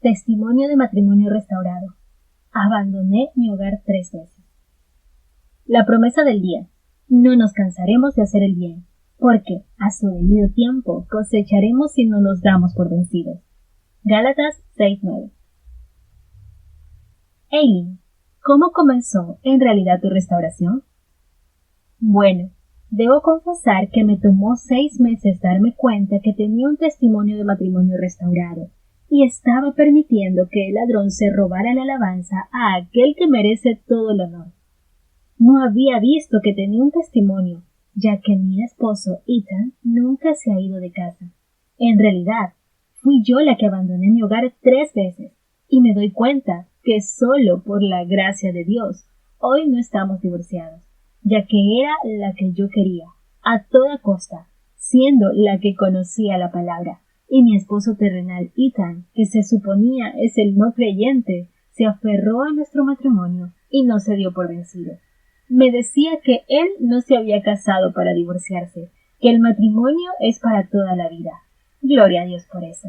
Testimonio de matrimonio restaurado. Abandoné mi hogar 3 veces. La promesa del día. No nos cansaremos de hacer el bien, porque a su debido tiempo cosecharemos si no nos damos por vencidos. Gálatas 6:9. Eileen, ¿cómo comenzó en realidad tu restauración? Bueno, debo confesar que me tomó 6 meses darme cuenta que tenía un testimonio de matrimonio restaurado y estaba permitiendo que el ladrón se robara la alabanza a aquel que merece todo el honor. No había visto que tenía un testimonio, ya que mi esposo, Ethan, nunca se ha ido de casa. En realidad, fui yo la que abandoné mi hogar 3 veces, y me doy cuenta que solo por la gracia de Dios, hoy no estamos divorciados, ya que era la que yo quería, a toda costa, siendo la que conocía la palabra. Y mi esposo terrenal, Ethan, que se suponía es el no creyente, se aferró a nuestro matrimonio y no se dio por vencido. Me decía que él no se había casado para divorciarse, que el matrimonio es para toda la vida. Gloria a Dios por eso.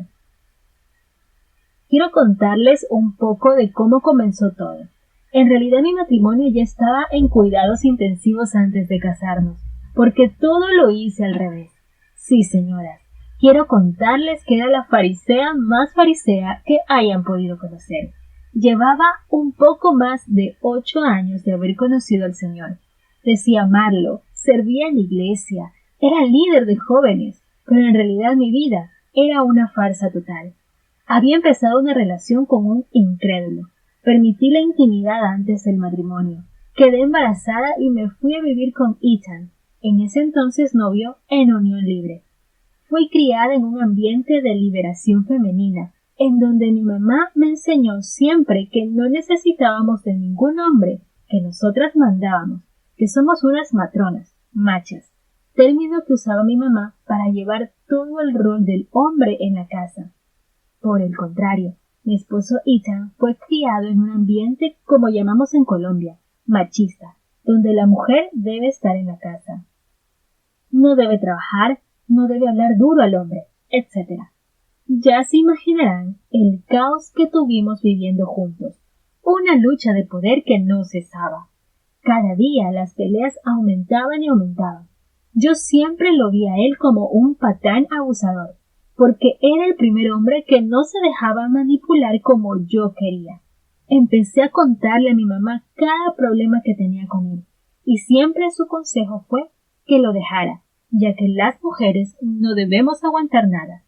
Quiero contarles un poco de cómo comenzó todo. En realidad mi matrimonio ya estaba en cuidados intensivos antes de casarnos, porque todo lo hice al revés. Sí, señoras, quiero contarles que era la farisea más farisea que hayan podido conocer. Llevaba un poco más de 8 años de haber conocido al Señor. Decía amarlo, servía en la iglesia, era líder de jóvenes, pero en realidad mi vida era una farsa total. Había empezado una relación con un incrédulo. Permití la intimidad antes del matrimonio. Quedé embarazada y me fui a vivir con Ethan, en ese entonces novio, en unión libre. Fui criada en un ambiente de liberación femenina, en donde mi mamá me enseñó siempre que no necesitábamos de ningún hombre, que nosotras mandábamos, que somos unas matronas, machas, término que usaba mi mamá para llevar todo el rol del hombre en la casa. Por el contrario, mi esposo Ethan fue criado en un ambiente, como llamamos en Colombia, machista, donde la mujer debe estar en la casa. No debe trabajar, no debe hablar duro al hombre, etc. Ya se imaginarán el caos que tuvimos viviendo juntos, una lucha de poder que no cesaba. Cada día las peleas aumentaban y aumentaban. Yo siempre lo vi a él como un patán abusador, porque era el primer hombre que no se dejaba manipular como yo quería. Empecé a contarle a mi mamá cada problema que tenía con él, y siempre su consejo fue que lo dejara, ya que las mujeres no debemos aguantar nada.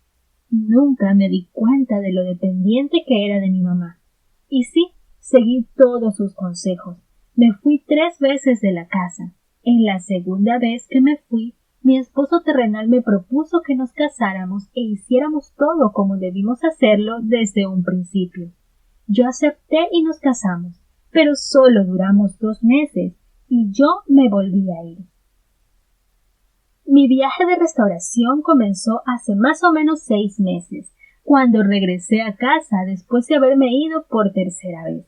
Nunca me di cuenta de lo dependiente que era de mi mamá. Y sí, seguí todos sus consejos. Me fui 3 veces de la casa. En la segunda vez que me fui, mi esposo terrenal me propuso que nos casáramos e hiciéramos todo como debimos hacerlo desde un principio. Yo acepté y nos casamos, pero solo duramos 2 meses y yo me volví a ir. Mi viaje de restauración comenzó hace más o menos 6 meses, cuando regresé a casa después de haberme ido por tercera vez.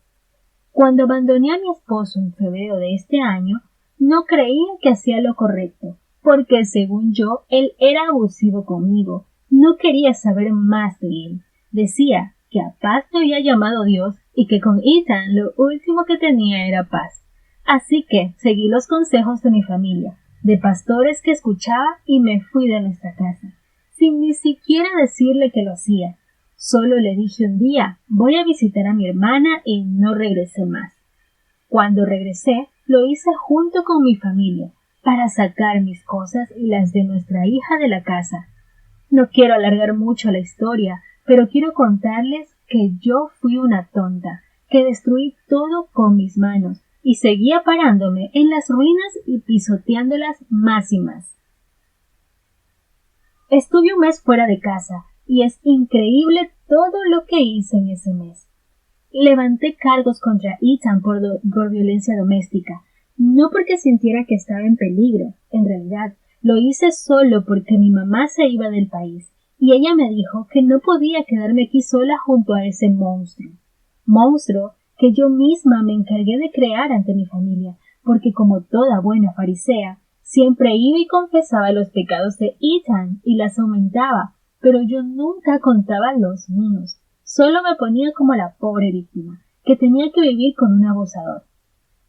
Cuando abandoné a mi esposo en febrero de este año, no creía que hacía lo correcto, porque según yo, él era abusivo conmigo. No quería saber más de él. Decía que a paz me había llamado Dios y que con Ethan lo último que tenía era paz. Así que seguí los consejos de mi familia, de pastores que escuchaba y me fui de nuestra casa, sin ni siquiera decirle que lo hacía. Solo le dije un día, voy a visitar a mi hermana y no regresé más. Cuando regresé, lo hice junto con mi familia, para sacar mis cosas y las de nuestra hija de la casa. No quiero alargar mucho la historia, pero quiero contarles que yo fui una tonta, que destruí todo con mis manos, y seguía parándome en las ruinas y pisoteándolas más y más. Estuve un mes fuera de casa, y es increíble todo lo que hice en ese mes. Levanté cargos contra Ethan por violencia doméstica, no porque sintiera que estaba en peligro. En realidad, lo hice solo porque mi mamá se iba del país, y ella me dijo que no podía quedarme aquí sola junto a ese monstruo. Monstruo que yo misma me encargué de crear ante mi familia, porque como toda buena farisea, siempre iba y confesaba los pecados de Ethan y las aumentaba, pero yo nunca contaba los míos. Solo me ponía como la pobre víctima, que tenía que vivir con un abusador.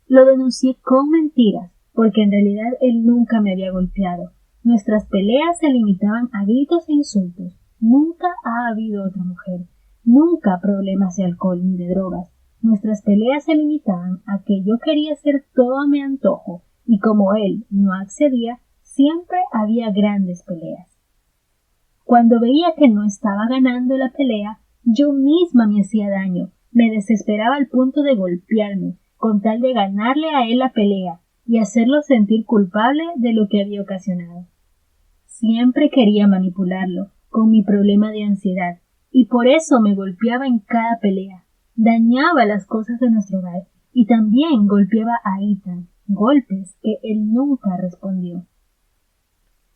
Lo denuncié con mentiras, porque en realidad él nunca me había golpeado. Nuestras peleas se limitaban a gritos e insultos. Nunca ha habido otra mujer. Nunca problemas de alcohol ni de drogas. Nuestras peleas se limitaban a que yo quería hacer todo a mi antojo, y como él no accedía, siempre había grandes peleas. Cuando veía que no estaba ganando la pelea, yo misma me hacía daño, me desesperaba al punto de golpearme, con tal de ganarle a él la pelea y hacerlo sentir culpable de lo que había ocasionado. Siempre quería manipularlo, con mi problema de ansiedad, y por eso me golpeaba en cada pelea. Dañaba las cosas de nuestro hogar, y también golpeaba a Ethan, golpes que él nunca respondió.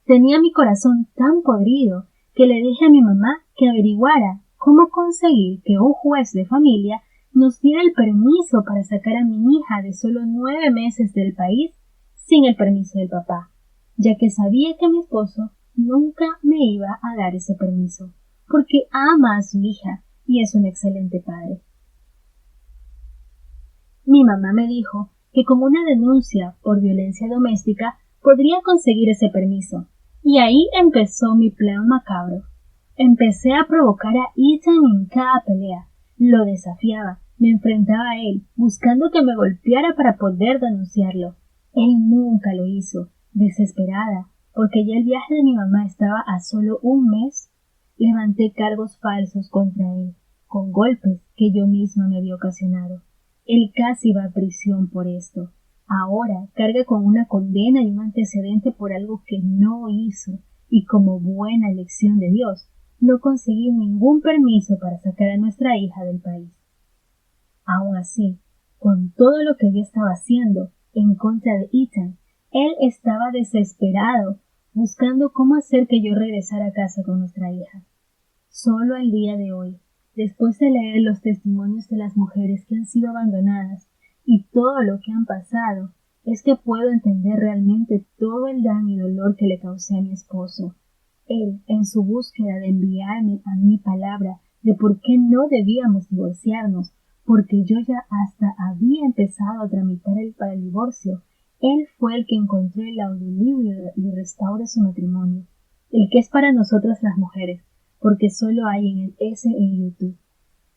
Tenía mi corazón tan podrido que le dije a mi mamá que averiguara cómo conseguir que un juez de familia nos diera el permiso para sacar a mi hija de solo 9 meses del país sin el permiso del papá, ya que sabía que mi esposo nunca me iba a dar ese permiso, porque ama a su hija y es un excelente padre. Mi mamá me dijo que con una denuncia por violencia doméstica podría conseguir ese permiso, y ahí empezó mi plan macabro. Empecé a provocar a Ethan en cada pelea. Lo desafiaba, me enfrentaba a él, buscando que me golpeara para poder denunciarlo. Él nunca lo hizo. Desesperada, porque ya el viaje de mi mamá estaba a solo un mes, levanté cargos falsos contra él, con golpes que yo misma me había ocasionado. Él casi va a prisión por esto. Ahora carga con una condena y un antecedente por algo que no hizo, y como buena elección de Dios, no conseguí ningún permiso para sacar a nuestra hija del país. Aun así, con todo lo que yo estaba haciendo en contra de Ethan, él estaba desesperado, buscando cómo hacer que yo regresara a casa con nuestra hija. Solo al día de hoy, después de leer los testimonios de las mujeres que han sido abandonadas y todo lo que han pasado, es que puedo entender realmente todo el daño y dolor que le causé a mi esposo. Él, en su búsqueda de enviarme a mi palabra de por qué no debíamos divorciarnos, porque yo ya hasta había empezado a tramitar para el divorcio, él fue el que encontró el audiolibro de Restaura su matrimonio, el que es para nosotras las mujeres, porque solo hay ese en YouTube.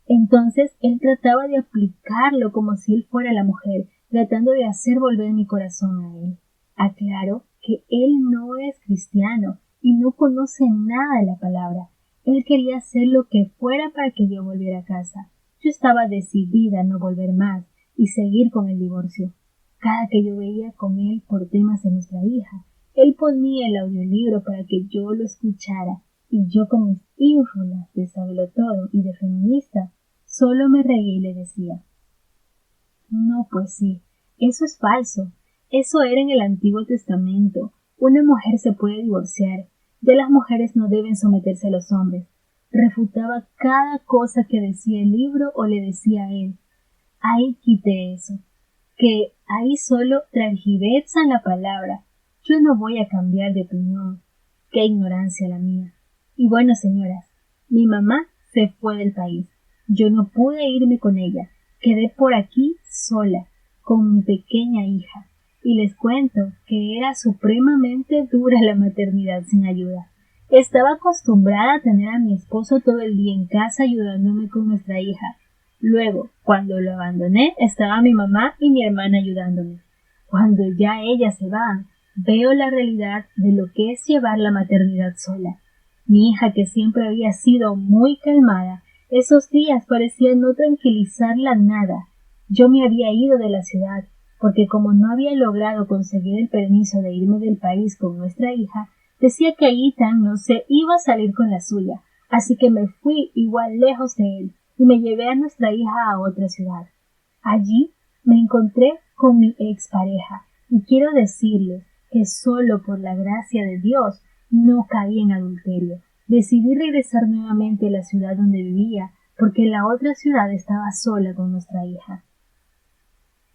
Entonces él trataba de aplicarlo como si él fuera la mujer, tratando de hacer volver mi corazón a él. Aclaro que él no es cristiano y no conoce nada de la palabra. Él quería hacer lo que fuera para que yo volviera a casa. Yo estaba decidida a no volver más y seguir con el divorcio. Cada que yo veía con él por temas de nuestra hija, él ponía el audiolibro para que yo lo escuchara, y yo con mis ínfulas de sabelotodo y de feminista, solo me reía y le decía: no, pues sí, eso es falso. Eso era en el Antiguo Testamento. Una mujer se puede divorciar. Ya las mujeres no deben someterse a los hombres. Refutaba cada cosa que decía el libro o le decía a él. Ahí quité eso. Que ahí solo transgiversan la palabra. Yo no voy a cambiar de opinión. Qué ignorancia la mía. Y bueno, señoras, mi mamá se fue del país. Yo no pude irme con ella. Quedé por aquí sola, con mi pequeña hija. Y les cuento que era supremamente dura la maternidad sin ayuda. Estaba acostumbrada a tener a mi esposo todo el día en casa ayudándome con nuestra hija. Luego, cuando lo abandoné, estaba mi mamá y mi hermana ayudándome. Cuando ya ellas se van, veo la realidad de lo que es llevar la maternidad sola. Mi hija, que siempre había sido muy calmada, esos días parecía no tranquilizarla nada. Yo me había ido de la ciudad, porque como no había logrado conseguir el permiso de irme del país con nuestra hija, decía que Ethan no se iba a salir con la suya, así que me fui igual lejos de él y me llevé a nuestra hija a otra ciudad. Allí me encontré con mi expareja, y quiero decirles que solo por la gracia de Dios no caí en adulterio. Decidí regresar nuevamente a la ciudad donde vivía, porque en la otra ciudad estaba sola con nuestra hija.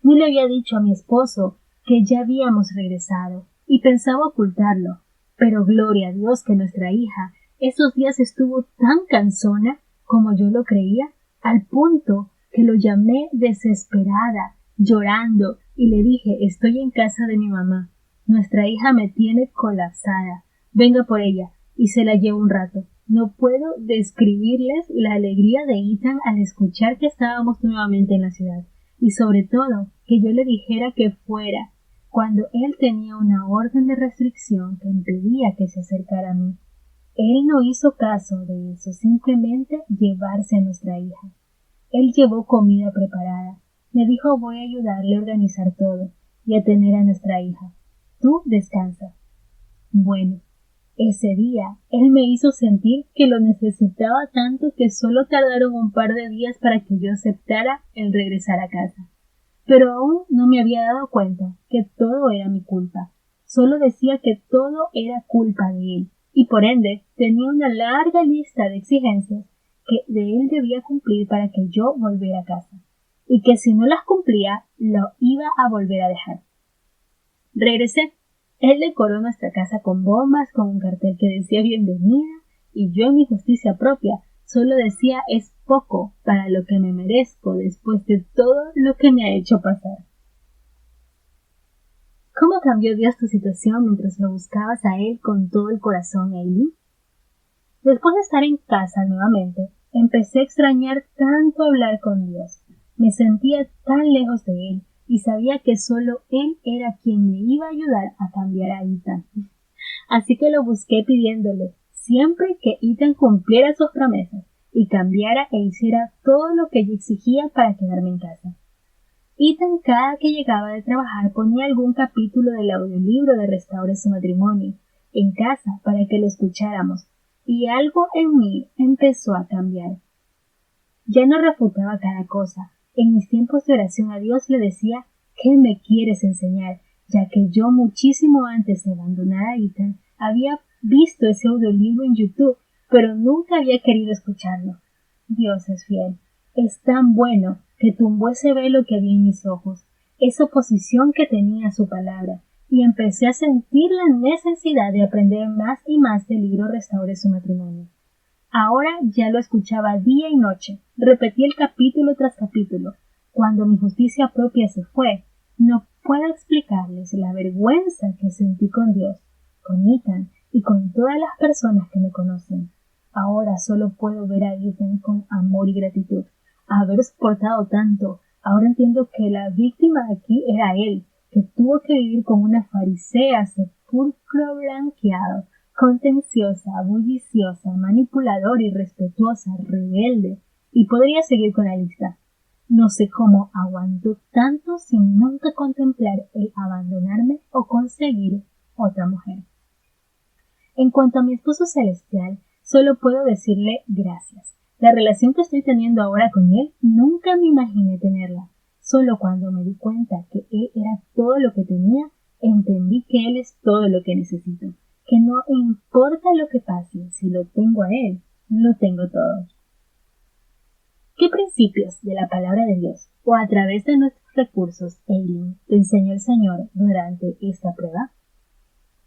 No le había dicho a mi esposo que ya habíamos regresado, y pensaba ocultarlo, pero gloria a Dios que nuestra hija esos días estuvo tan cansona como yo lo creía, al punto que lo llamé desesperada, llorando, y le dije, estoy en casa de mi mamá. Nuestra hija me tiene colapsada. Venga por ella, y se la llevo un rato. No puedo describirles la alegría de Ethan al escuchar que estábamos nuevamente en la ciudad, y sobre todo que yo le dijera que fuera, cuando él tenía una orden de restricción que impedía que se acercara a mí. Él no hizo caso de eso, simplemente llevarse a nuestra hija. Él llevó comida preparada. Me dijo voy a ayudarle a organizar todo y a tener a nuestra hija. Tú descansa. Bueno, ese día él me hizo sentir que lo necesitaba tanto que solo tardaron un par de días para que yo aceptara el regresar a casa. Pero aún no me había dado cuenta que todo era mi culpa. Solo decía que todo era culpa de él, y por ende tenía una larga lista de exigencias que de él debía cumplir para que yo volviera a casa, y que si no las cumplía, lo iba a volver a dejar. Regresé. Él decoró nuestra casa con bombas, con un cartel que decía bienvenida, y yo en mi justicia propia solo decía es poco para lo que me merezco después de todo lo que me ha hecho pasar. ¿Cómo cambió Dios tu situación mientras lo buscabas a Él con todo el corazón, Eileen? Después de estar en casa nuevamente, empecé a extrañar tanto hablar con Dios. Me sentía tan lejos de Él y sabía que solo Él era quien me iba a ayudar a cambiar a Ethan. Así que lo busqué pidiéndole siempre que Ethan cumpliera sus promesas y cambiara e hiciera todo lo que yo exigía para quedarme en casa. Ethan cada que llegaba de trabajar ponía algún capítulo del audiolibro de Restaure su matrimonio en casa para que lo escucháramos, y algo en mí empezó a cambiar. Ya no refutaba cada cosa. En mis tiempos de oración a Dios le decía, ¿qué me quieres enseñar? Ya que yo muchísimo antes de abandonar a Ethan había visto ese audiolibro en YouTube, pero nunca había querido escucharlo. Dios es fiel. Es tan bueno que tumbó ese velo que había en mis ojos, esa oposición que tenía a su palabra, y empecé a sentir la necesidad de aprender más y más del libro Restaure su matrimonio. Ahora ya lo escuchaba día y noche, repetí el capítulo tras capítulo. Cuando mi justicia propia se fue, no puedo explicarles la vergüenza que sentí con Dios, con Ethan y con todas las personas que me conocen. Ahora solo puedo ver a Ethan con amor y gratitud. Haber soportado tanto, ahora entiendo que la víctima aquí era él, que tuvo que vivir como una farisea sepulcro blanqueado, contenciosa, bulliciosa, manipuladora, irrespetuosa, rebelde, y podría seguir con la lista. No sé cómo aguantó tanto sin nunca contemplar el abandonarme o conseguir otra mujer. En cuanto a mi esposo celestial, solo puedo decirle gracias. La relación que estoy teniendo ahora con él, nunca me imaginé tenerla. Solo cuando me di cuenta que él era todo lo que tenía, entendí que él es todo lo que necesito. Que no importa lo que pase, si lo tengo a él, lo tengo todo. ¿Qué principios de la palabra de Dios o a través de nuestros recursos, Eileen, te enseñó el Señor durante esta prueba?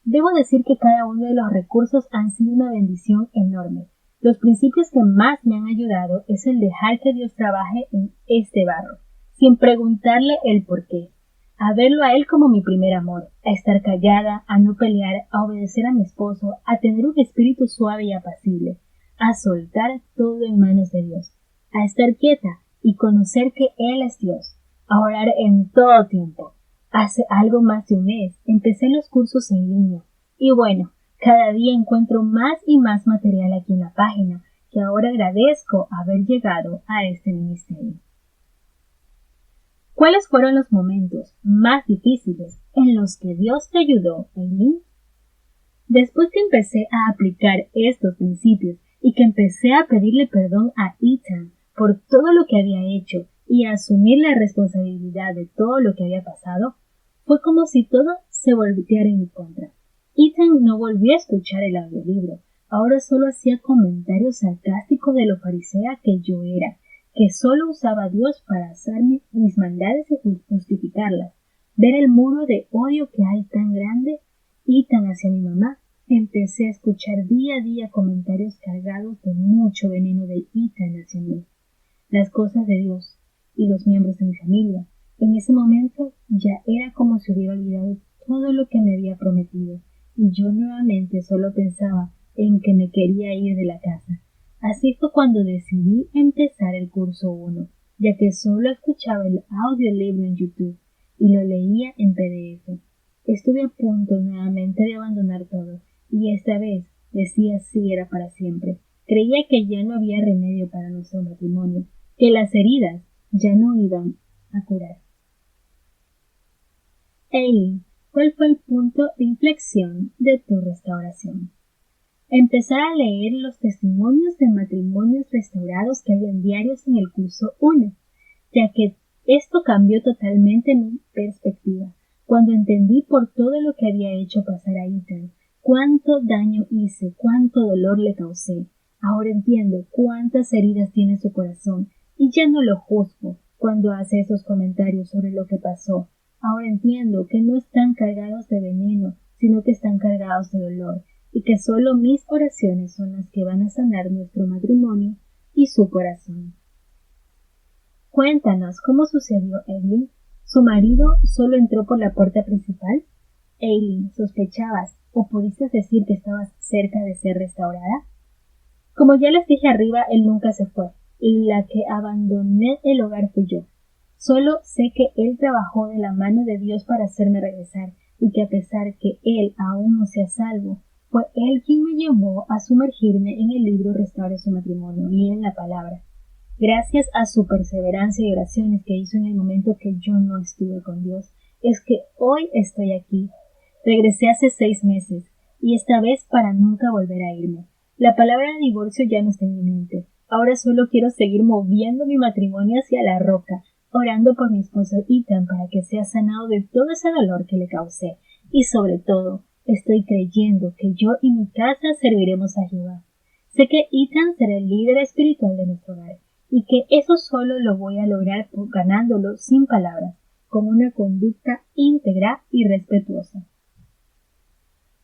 Debo decir que cada uno de los recursos han sido una bendición enorme. Los principios que más me han ayudado es el dejar que Dios trabaje en este barro, sin preguntarle el por qué. A verlo a él como mi primer amor, a estar callada, a no pelear, a obedecer a mi esposo, a tener un espíritu suave y apacible, a soltar todo en manos de Dios, a estar quieta y conocer que Él es Dios, a orar en todo tiempo. Hace algo más de un mes empecé los cursos en línea y bueno, cada día encuentro más y más material aquí en la página que ahora agradezco haber llegado a este ministerio. ¿Cuáles fueron los momentos más difíciles en los que Dios te ayudó, Eileen? Después que empecé a aplicar estos principios y que empecé a pedirle perdón a Ethan por todo lo que había hecho y a asumir la responsabilidad de todo lo que había pasado, fue como si todo se volteara en mi contra. Ethan no volvió a escuchar el audiolibro, ahora solo hacía comentarios sarcásticos de lo farisea que yo era, que solo usaba a Dios para hacerme mis maldades y justificarlas. Ver el muro de odio que hay tan grande, Ethan hacia mi mamá, empecé a escuchar día a día comentarios cargados de mucho veneno de Ethan hacia mí, las cosas de Dios y los miembros de mi familia. En ese momento ya era como si hubiera olvidado todo lo que me había prometido, y yo nuevamente solo pensaba en que me quería ir de la casa. Así fue cuando decidí empezar el curso 1, ya que solo escuchaba el audiolibro en YouTube y lo leía en PDF. Estuve a punto nuevamente de abandonar todo, y esta vez decía sí era para siempre. Creía que ya no había remedio para nuestro matrimonio, que las heridas ya no iban a curar. Eileen, ¿cuál fue el punto de inflexión de tu restauración? Empezar a leer los testimonios de matrimonios restaurados que hay en diarios en el curso 1, ya que esto cambió totalmente mi perspectiva, cuando entendí por todo lo que había hecho pasar a Ethan, cuánto daño hice, cuánto dolor le causé. Ahora entiendo cuántas heridas tiene su corazón, y ya no lo juzgo cuando hace esos comentarios sobre lo que pasó. Ahora entiendo que no están cargados de veneno, sino que están cargados de dolor, y que solo mis oraciones son las que van a sanar nuestro matrimonio y su corazón. Cuéntanos cómo sucedió, Eileen. ¿Su marido solo entró por la puerta principal? Eileen, ¿sospechabas o pudiste decir que estabas cerca de ser restaurada? Como ya les dije arriba, él nunca se fue. La que abandoné el hogar fui yo. Solo sé que él trabajó de la mano de Dios para hacerme regresar, y que a pesar que él aún no sea salvo, fue él quien me llevó a sumergirme en el libro Restaure su matrimonio y en la palabra. Gracias a su perseverancia y oraciones que hizo en el momento que yo no estuve con Dios, es que hoy estoy aquí. Regresé hace 6 meses, y esta vez para nunca volver a irme. La palabra divorcio ya no está en mi mente. Ahora solo quiero seguir moviendo mi matrimonio hacia la roca, orando por mi esposo Ethan para que sea sanado de todo ese dolor que le causé. Y sobre todo, estoy creyendo que yo y mi casa serviremos a Jehová. Sé que Ethan será el líder espiritual de nuestro hogar, y que eso solo lo voy a lograr ganándolo sin palabras, con una conducta íntegra y respetuosa.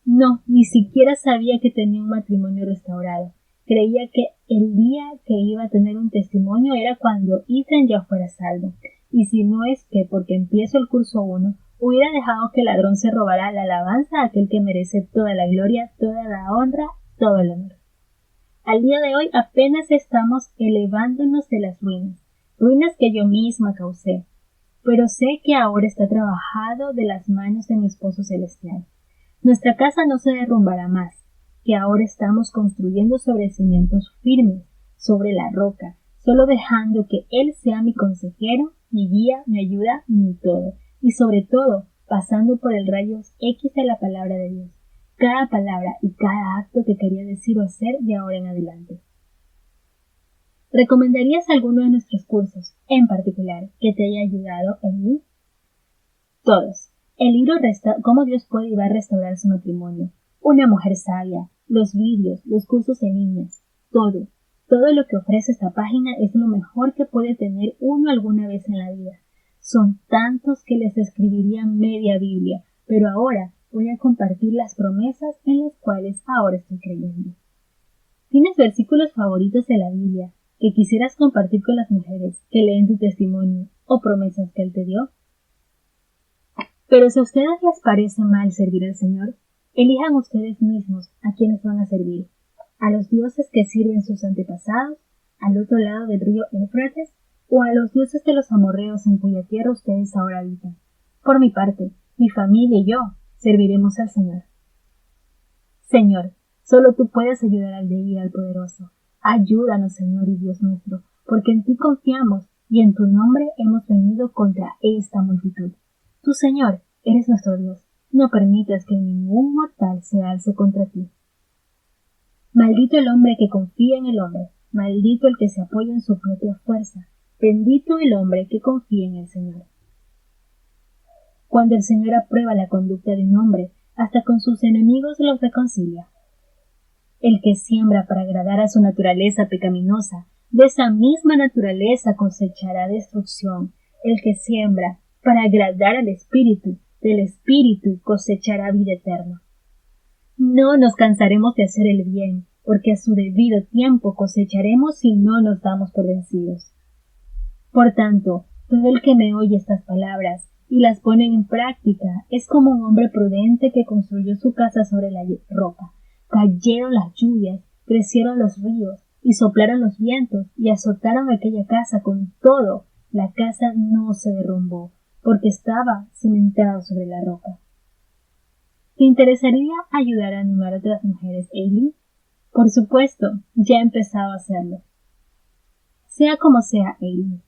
No, ni siquiera sabía que tenía un matrimonio restaurado. Creía que el día que iba a tener un testimonio era cuando Ethan ya fuera salvo. Y si no es que porque empiezo el curso 1, hubiera dejado que el ladrón se robara la alabanza a aquel que merece toda la gloria, toda la honra, todo el honor. Al día de hoy apenas estamos elevándonos de las ruinas que yo misma causé, pero sé que ahora está trabajado de las manos de mi esposo celestial. Nuestra casa no se derrumbará más, que ahora estamos construyendo sobre cimientos firmes, sobre la roca, solo dejando que Él sea mi consejero, mi guía, mi ayuda, mi todo, y sobre todo pasando por el rayos X de la palabra de Dios, cada palabra y cada acto que quería decir o hacer de ahora en adelante. ¿Recomendarías alguno de nuestros cursos, en particular, que te haya ayudado en mí? Todos. El libro Cómo Dios puede y va a restaurar su matrimonio, Una mujer sabia, los vídeos, los cursos en líneas, todo lo que ofrece esta página es lo mejor que puede tener uno alguna vez en la vida. Son tantos que les escribiría media Biblia, pero ahora voy a compartir las promesas en las cuales ahora estoy creyendo. ¿Tienes versículos favoritos de la Biblia que quisieras compartir con las mujeres que leen tu testimonio o promesas que Él te dio? Pero si a ustedes les parece mal servir al Señor, elijan ustedes mismos a quienes van a servir. ¿A los dioses que sirven sus antepasados, al otro lado del río Éufrates, o a los dioses de los amorreos en cuya tierra ustedes ahora habitan? Por mi parte, mi familia y yo serviremos al Señor. Señor, solo tú puedes ayudar al débil y al poderoso. Ayúdanos, Señor y Dios nuestro, porque en ti confiamos y en tu nombre hemos venido contra esta multitud. Tú, Señor, eres nuestro Dios. No permitas que ningún mortal se alce contra ti. Maldito el hombre que confía en el hombre, maldito el que se apoya en su propia fuerza, bendito el hombre que confía en el Señor. Cuando el Señor aprueba la conducta de un hombre, hasta con sus enemigos los reconcilia. El que siembra para agradar a su naturaleza pecaminosa, de esa misma naturaleza cosechará destrucción. El que siembra para agradar al Espíritu, del Espíritu cosechará vida eterna. No nos cansaremos de hacer el bien, porque a su debido tiempo cosecharemos si no nos damos por vencidos. Por tanto, todo el que me oye estas palabras y las pone en práctica es como un hombre prudente que construyó su casa sobre la roca. Cayeron las lluvias, crecieron los ríos y soplaron los vientos y azotaron aquella casa con todo. La casa no se derrumbó porque estaba cimentada sobre la roca. ¿Te interesaría ayudar a animar a otras mujeres, Eileen? Por supuesto, ya he empezado a hacerlo. Sea como sea, Eileen,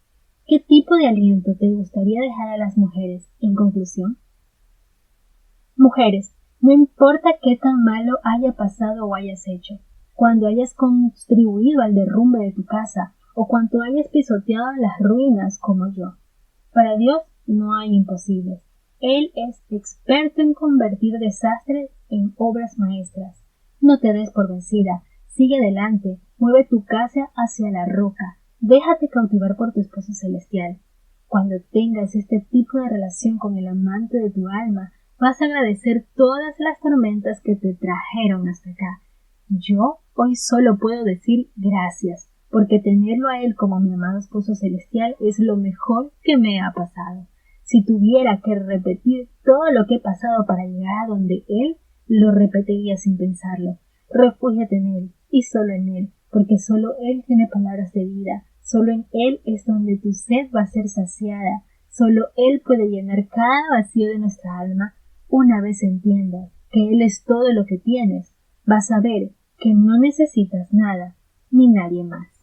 ¿qué tipo de aliento te gustaría dejar a las mujeres en conclusión? Mujeres, no importa qué tan malo haya pasado o hayas hecho, cuando hayas contribuido al derrumbe de tu casa o cuando hayas pisoteado las ruinas como yo. Para Dios no hay imposibles. Él es experto en convertir desastres en obras maestras. No te des por vencida. Sigue adelante. Mueve tu casa hacia la roca. Déjate cautivar por tu esposo celestial. Cuando tengas este tipo de relación con el amante de tu alma, vas a agradecer todas las tormentas que te trajeron hasta acá. Yo hoy solo puedo decir gracias, porque tenerlo a él como mi amado esposo celestial es lo mejor que me ha pasado. Si tuviera que repetir todo lo que he pasado para llegar a donde él, lo repetiría sin pensarlo. Refúgiate en él y solo en él, porque solo él tiene palabras de vida. Solo en él es donde tu sed va a ser saciada. Solo él puede llenar cada vacío de nuestra alma. Una vez entiendas que él es todo lo que tienes, vas a ver que no necesitas nada ni nadie más.